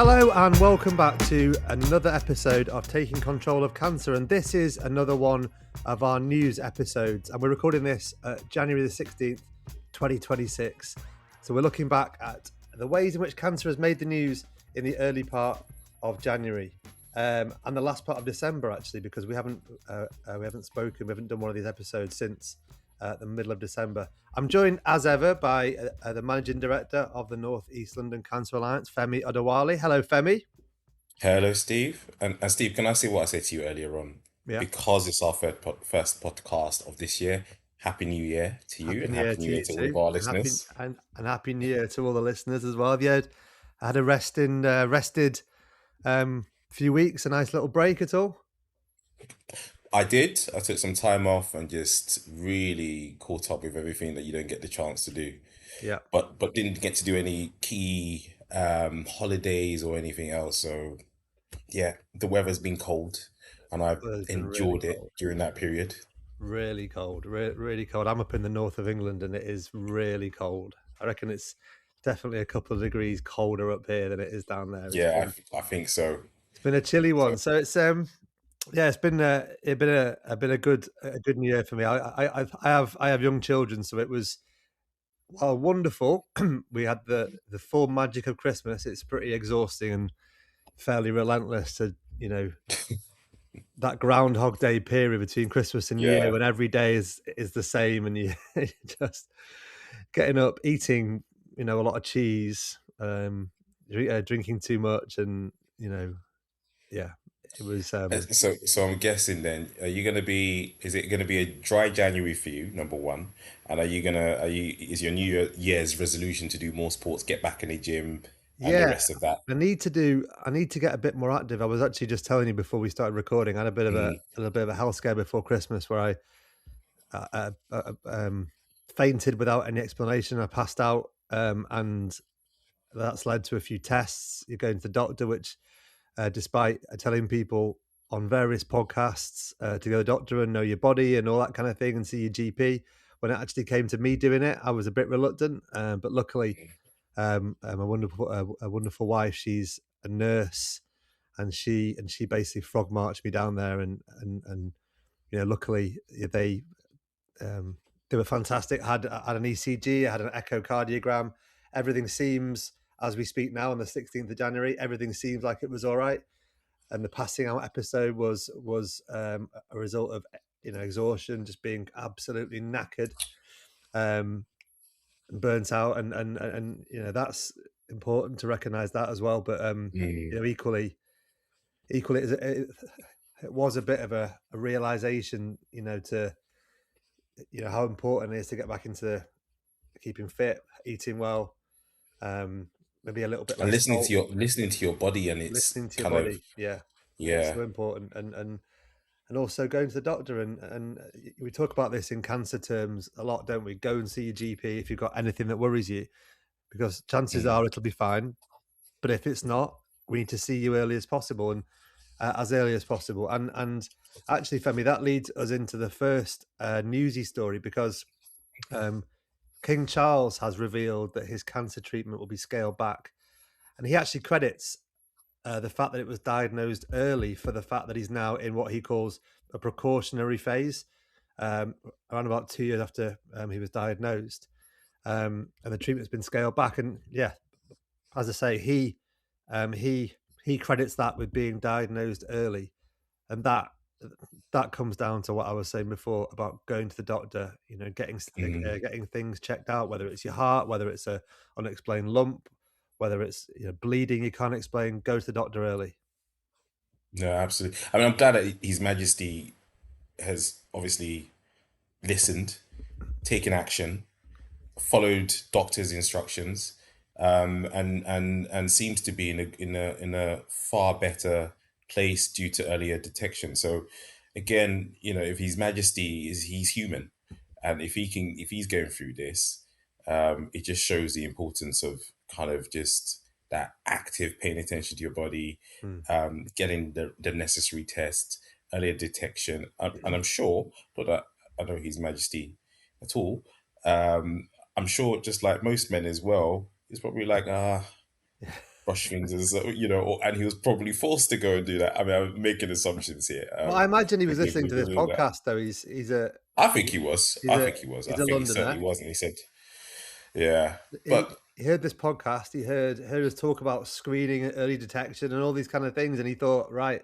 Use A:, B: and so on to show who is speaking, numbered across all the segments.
A: Hello and welcome back to another episode of Taking Control of Cancer, and this is another one of our news episodes, and we're recording this January the 16th, 2026. So we're looking back at the ways in which cancer has made the news in the early part of January and the last part of December, actually, because we haven't spoken, we haven't done one of these episodes since the middle of December. I'm joined as ever by the Managing Director of the North East London Cancer Alliance, Femi Odewale. Hello, Femi.
B: Hello, Steve. And Steve, can I say what I said to you earlier on?
A: Yeah.
B: Because it's our first podcast of this year, Happy New Year to you
A: Happy
B: and
A: New Year
B: Happy
A: to
B: New Year
A: you
B: to all of
A: too,
B: our
A: and
B: listeners.
A: happy New Year to all the listeners as well. Have you had a rested few weeks, a nice little break at all?
B: I did. I took some time off and just really caught up with everything that you don't get the chance to do.
A: Yeah,
B: But didn't get to do any key holidays or anything else. So yeah, the weather's been cold and I've
A: well, it's been really
B: endured it
A: cold,
B: during that period.
A: really cold, really cold. I'm up in the north of England, and it is really cold. I reckon it's definitely a couple of degrees colder up here than it is down there.
B: Yeah, I think so.
A: It's been a chilly
B: So
A: one, so it's yeah, it's been a good New Year for me. I have young children, so it was, well, wonderful. We had the full magic of Christmas. It's pretty exhausting and fairly relentless to, that Groundhog Day period between Christmas and New Year
B: yeah.
A: when every day is the same, and you just getting up, eating, a lot of cheese, drinking too much, and yeah, it was.
B: So I'm guessing then, is it gonna be a dry January for you, number one? And is your Year's resolution to do more sports, get back in the gym and the
A: Yeah,
B: rest of that?
A: I need to get a bit more active. I was actually just telling you before we started recording. I had
B: Mm,
A: a little bit of a health scare before Christmas where I fainted without any explanation. I passed out, and that's led to a few tests. You're going to the doctor, which, despite telling people on various podcasts to go to the doctor and know your body and all that kind of thing and see your GP, when it actually came to me doing it, I was a bit reluctant. But luckily, a wonderful wife, she's a nurse, and she basically frog marched me down there, and luckily um, they were fantastic. I had an ECG, I had an echocardiogram. Everything seems, as we speak now on the 16th of January, everything seems like it was all right. And the passing out episode was a result of exhaustion, just being absolutely knackered, and burnt out, and that's important to recognize that as well. But
B: mm.
A: equally, it was a bit of a realization, to how important it is to get back into keeping fit, eating well, um, maybe a little bit
B: And
A: less salt,
B: listening to your body and its
A: listening to your
B: kind of
A: body. Yeah, it's
B: yeah.
A: so important, and also going to the doctor, and we talk about this in cancer terms a lot, don't we? Go and see your GP if you've got anything that worries you, because chances
B: Mm,
A: are it'll be fine. But if it's not, we need to see you early as possible, and as early as possible. And actually, Femi, that leads us into the first newsy story, because um, King Charles has revealed that his cancer treatment will be scaled back, and he actually credits the fact that it was diagnosed early for the fact that he's now in what he calls a precautionary phase, um, around about 2 years after he was diagnosed, and the treatment's been scaled back. And yeah, as I say, um, he he credits that with being diagnosed early, and that comes down to what I was saying before about going to the doctor,
B: mm.
A: getting things checked out, whether it's your heart, whether it's a unexplained lump, whether it's bleeding you can't explain. Go to the doctor early.
B: No, absolutely. I mean, I'm glad that His Majesty has obviously listened, taken action, followed doctor's instructions, and seems to be in a far better place due to earlier detection. So, again, if His Majesty he's human, and if he's going through this, it just shows the importance of kind of just that active paying attention to your body,
A: Mm.
B: getting the necessary tests, earlier detection, and I'm sure, not that I know His Majesty at all. Um, I'm sure, just like most men as well, it's probably like, brush things, and so, and he was probably forced to go and do that. I mean, I'm making assumptions here.
A: Well, I imagine he was
B: Forgive
A: listening
B: me
A: to
B: for
A: this
B: doing that.
A: podcast, though. He's a
B: I think he was.
A: he's
B: I
A: a
B: think he was. I
A: he's a
B: think he certainly
A: Londoner.
B: was, and he said, "Yeah."
A: He,
B: But
A: he heard this podcast. He heard us talk about screening, early detection, and all these kind of things, and he thought, right,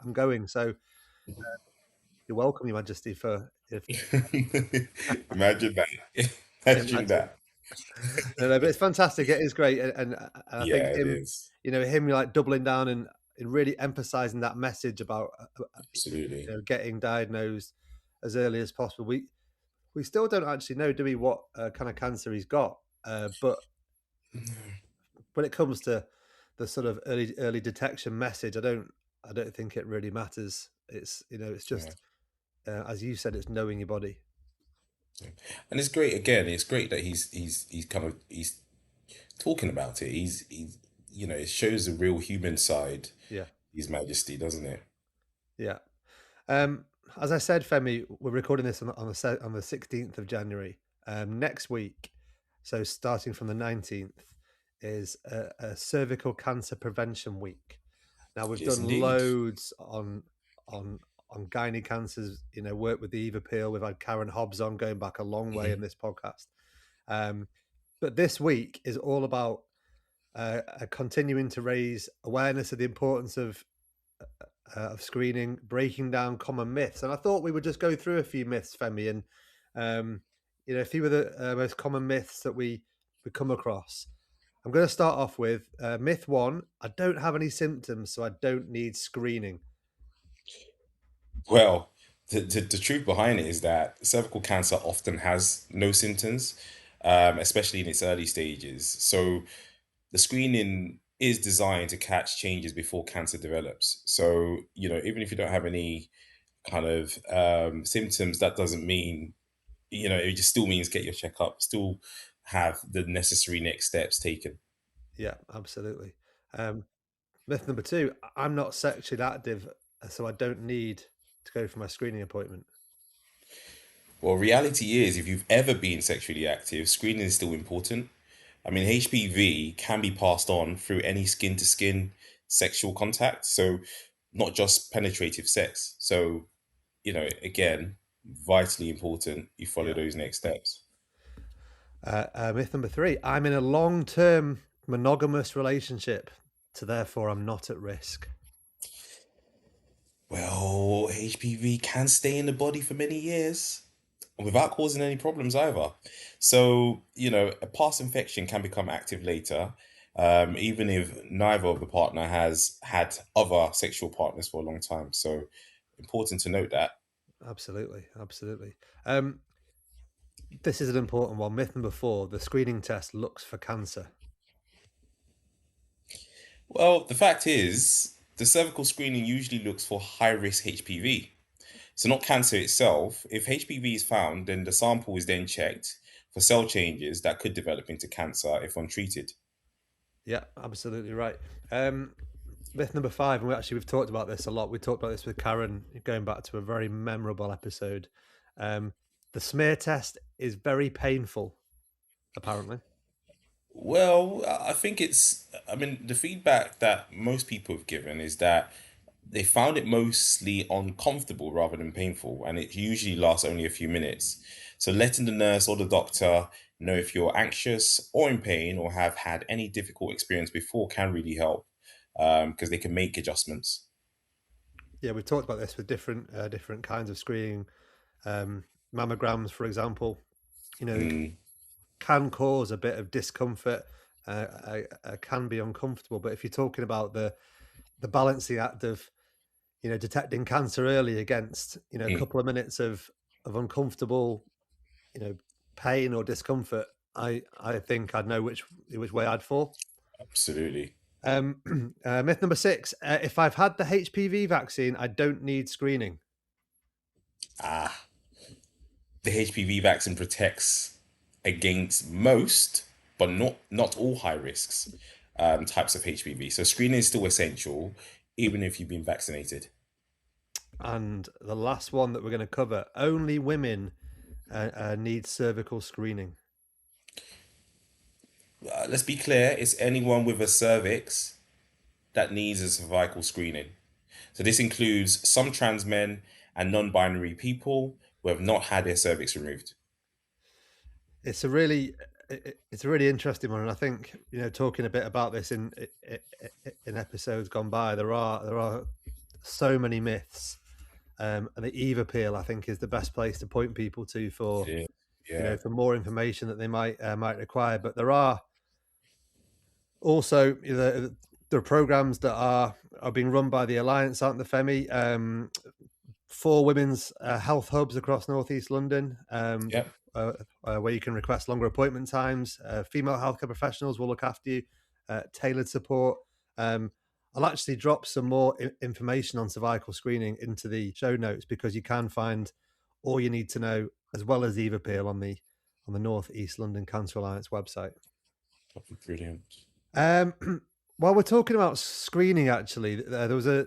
A: I'm going. So you're welcome, Your Majesty.
B: imagine that. Imagine
A: Imagine.
B: that.
A: No, but it's fantastic. It is great, and I think
B: Yeah, it
A: him,
B: is.
A: him like doubling down and really emphasizing that message about
B: Absolutely.
A: getting diagnosed as early as possible. We still don't actually know, do we, what kind of cancer he's got? But when it comes to the sort of early detection message, I don't think it really matters. It's it's
B: Yeah.
A: just as you said, it's knowing your body.
B: And it's great. Again, it's great that he's talking about it. He's it shows the real human side.
A: Yeah,
B: His Majesty, doesn't it?
A: yeah. As I said, Femi, we're recording this on the 16th of January. Next week, so starting from the 19th, is a cervical cancer prevention week. Now we've
B: Yes,
A: done
B: indeed.
A: loads on gynae cancers. Work with the Eva Peel. We've had Karen Hobbs on, going back a long way in this podcast. But this week is all about continuing to raise awareness of the importance of screening, breaking down common myths. And I thought we would just go through a few myths, Femi, and a few of the most common myths that we come across. I'm going to start off with myth 1. I don't have any symptoms, so I don't need screening.
B: Well, the truth behind it is that cervical cancer often has no symptoms, especially in its early stages. So the screening is designed to catch changes before cancer develops. So, even if you don't have any kind of symptoms, that doesn't mean, it just still means get your checkup, still have the necessary next steps taken.
A: Yeah, absolutely. Myth number 2, I'm not sexually active, so I don't need to go for my screening appointment.
B: Well, reality is, if you've ever been sexually active, screening is still important. I mean, HPV can be passed on through any skin to skin sexual contact. So, not just penetrative sex. So, again, vitally important you follow those next steps.
A: Myth number 3, I'm in a long-term monogamous relationship, so therefore I'm not at risk.
B: Well, HPV can stay in the body for many years without causing any problems either. So, a past infection can become active later, even if neither of the partner has had other sexual partners for a long time. So, important to note that.
A: Absolutely. This is an important one. Myth number 4, the screening test looks for cancer.
B: Well, the fact is, the cervical screening usually looks for high risk HPV. So, not cancer itself. If HPV is found, then the sample is then checked for cell changes that could develop into cancer if untreated.
A: Yeah, absolutely right. Myth number 5, and we've talked about this a lot. We talked about this with Karen, going back to a very memorable episode. The smear test is very painful, apparently.
B: Well, I think I mean, the feedback that most people have given is that they found it mostly uncomfortable rather than painful, and it usually lasts only a few minutes. So, letting the nurse or the doctor know if you're anxious or in pain or have had any difficult experience before can really help, because they can make adjustments.
A: Yeah, we've talked about this with different kinds of screening. Mammograms, for example, can cause a bit of discomfort, can be uncomfortable. But if you're talking about the balancing act of detecting cancer early against a couple of minutes of uncomfortable pain or discomfort, I think I'd know which way I'd fall.
B: Absolutely.
A: Myth number 6, if I've had the HPV vaccine, I don't need screening.
B: The HPV vaccine protects against most, but not all high risks types of HPV. So screening is still essential, even if you've been vaccinated.
A: And the last one that we're going to cover, only women need cervical screening.
B: let's be clear, it's anyone with a cervix that needs a cervical screening. So this includes some trans men and non-binary people who have not had their cervix removed.
A: It's a really it's a really interesting one, and I think, you know, talking a bit about this in episodes gone by, there are so many myths, and the Eva Peel, I think, is the best place to point people to for
B: Yeah,
A: you
B: yeah,
A: know, for more information that they might require. But there are also, you know, there are programs that are being run by the Alliance, aren't the Femi? 4 women's health hubs across Northeast London,
B: yeah.
A: where you can request longer appointment times. Female healthcare professionals will look after you, tailored support. I'll actually drop some more information on cervical screening into the show notes, because you can find all you need to know, as well as Eva Peel, on the North East London Cancer Alliance website.
B: Brilliant.
A: While we're talking about screening, actually, there was a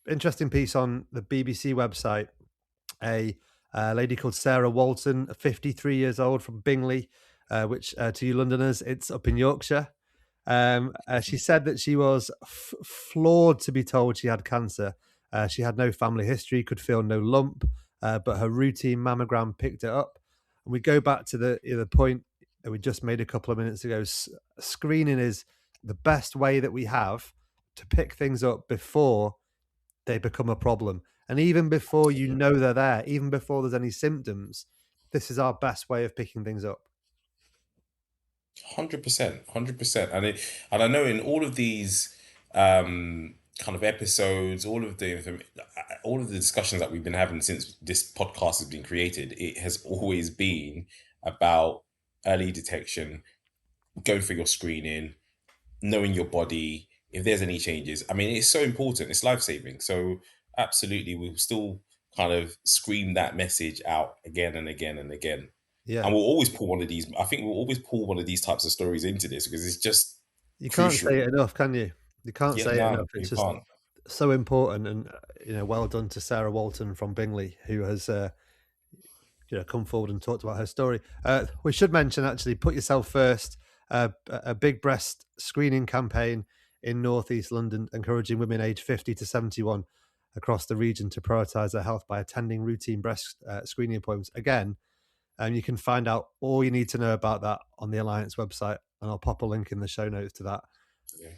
A: interesting piece on the BBC website. A lady called Sarah Walton, 53 years old, from Bingley, which to you Londoners, it's up in Yorkshire. She said that she was floored to be told she had cancer. She had no family history, could feel no lump, but her routine mammogram picked it up. And we go back to the point that we just made a couple of minutes ago. Screening is the best way that we have to pick things up before they become a problem. And even before you know they're there, even before there's any symptoms, this is our best way of picking things up.
B: 100%, 100%. And I know in all of these kind of episodes, all of the discussions that we've been having since this podcast has been created, it has always been about early detection, going for your screening, knowing your body, if there's any changes. I mean, it's so important. It's life-saving. So absolutely, we'll still kind of scream that message out again and again and again.
A: Yeah.
B: And we'll always pull one of these. I think we'll always pull one of these types of stories into this because it's just
A: You can't
B: crucial.
A: say it enough, can you? You can't
B: Yeah,
A: say it
B: no,
A: enough.
B: you
A: It's just
B: can't.
A: so important. And, you know, well done to Sarah Walton from Bingley, who has, you know, come forward and talked about her story. We should mention, actually, Put Yourself First, a big breast screening campaign in Northeast London, encouraging women aged 50 to 71 across the region to prioritise their health by attending routine breast screening appointments. Again, you can find out all you need to know about that on the Alliance website, and I'll pop a link in the show notes to that.
B: Yeah.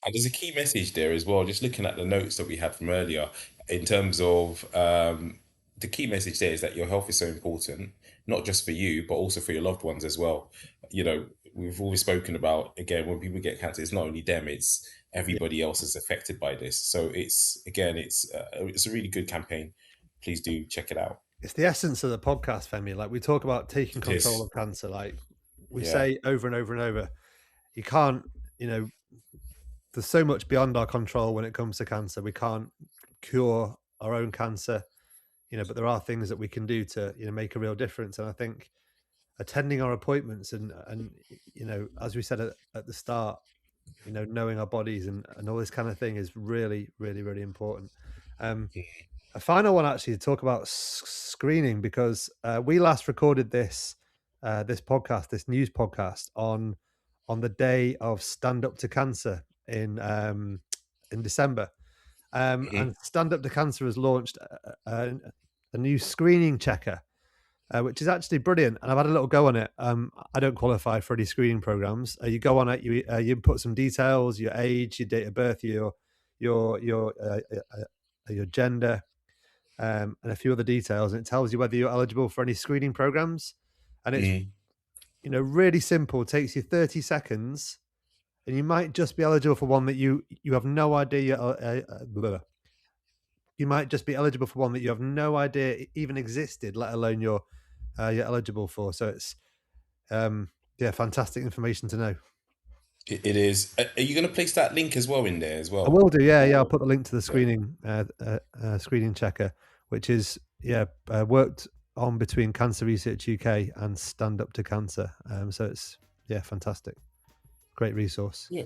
B: And there's a key message there as well, just looking at the notes that we had from earlier, in terms of the key message there is that your health is so important, not just for you, but also for your loved ones as well. You know, we've always spoken about, again, when people get cancer, it's not only them, it's everybody else is affected by this. So it's a really good campaign. Please do check it out.
A: It's the essence of the podcast, Femi. Like, we talk about taking
B: It
A: control
B: is.
A: of cancer. Like, we
B: Yeah.
A: say over and over and over, you can't, you know, there's so much beyond our control when it comes to cancer. We can't cure our own cancer, you know, but there are things that we can do to, you know, make a real difference. And I think attending our appointments and you know, as we said at the start, you know, knowing our bodies and all this kind of thing is really, really, really important. A final one, actually, to talk about screening, because we last recorded this podcast, this news podcast, on the day of Stand Up to Cancer in December. And Stand Up to Cancer has launched a new screening checker, which is actually brilliant. And I've had a little go on it. I don't qualify for any screening programs. You go on it, you input some details, your age, your date of birth, your gender, and a few other details, and it tells you whether you're eligible for any screening programs. And it's you know, really simple. It takes you 30 seconds, and you might just be eligible for one that you have no idea. You might just be eligible for one that you have no idea even existed, let alone you're eligible for. So it's yeah, fantastic information to know.
B: It is. Are you going to place that link as well in there as well?
A: I will do. Yeah. I'll put the link to the screening screening checker, which is worked on between Cancer Research UK and Stand Up to Cancer. So it's fantastic, great resource.
B: Yeah.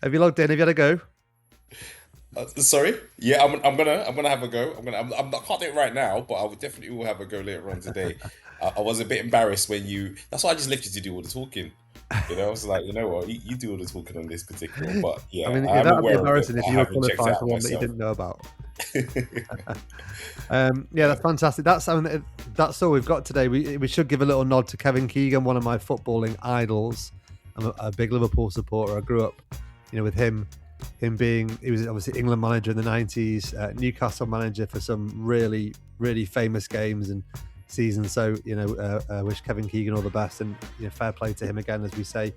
A: Have you logged in? Have you had a go?
B: Sorry. Yeah, I'm gonna have a go. I can't do it right now, but I will definitely will have a go later on today. I was a bit embarrassed when you. That's why I just left you to do all the talking. You know, I was like, you know what, you do all the talking on this particular one, but
A: I
B: yeah,
A: mean,
B: I'm
A: that'd be
B: aware of it,
A: embarrassing
B: but
A: if
B: I
A: you were
B: haven't checked it
A: qualified
B: out
A: for one that you
B: myself.
A: didn't know about. Yeah, that's fantastic. That's all we've got today. We should give a little nod to Kevin Keegan, one of my footballing idols. I'm a big Liverpool supporter. I grew up, with him being, he was obviously England manager in the 90s, Newcastle manager for some really, really famous games and seasons. So, I wish Kevin Keegan all the best, and fair play to him again, as we say,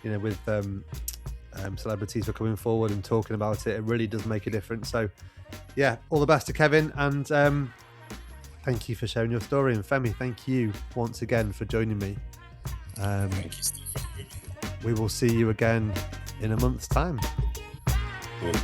A: with celebrities for coming forward and talking about it. It really does make a difference. So, yeah, all the best to Kevin, and thank you for sharing your story. And Femi, thank you once again for joining me.
B: Thank you, Steve.
A: We will see you again in a month's time.
B: Good.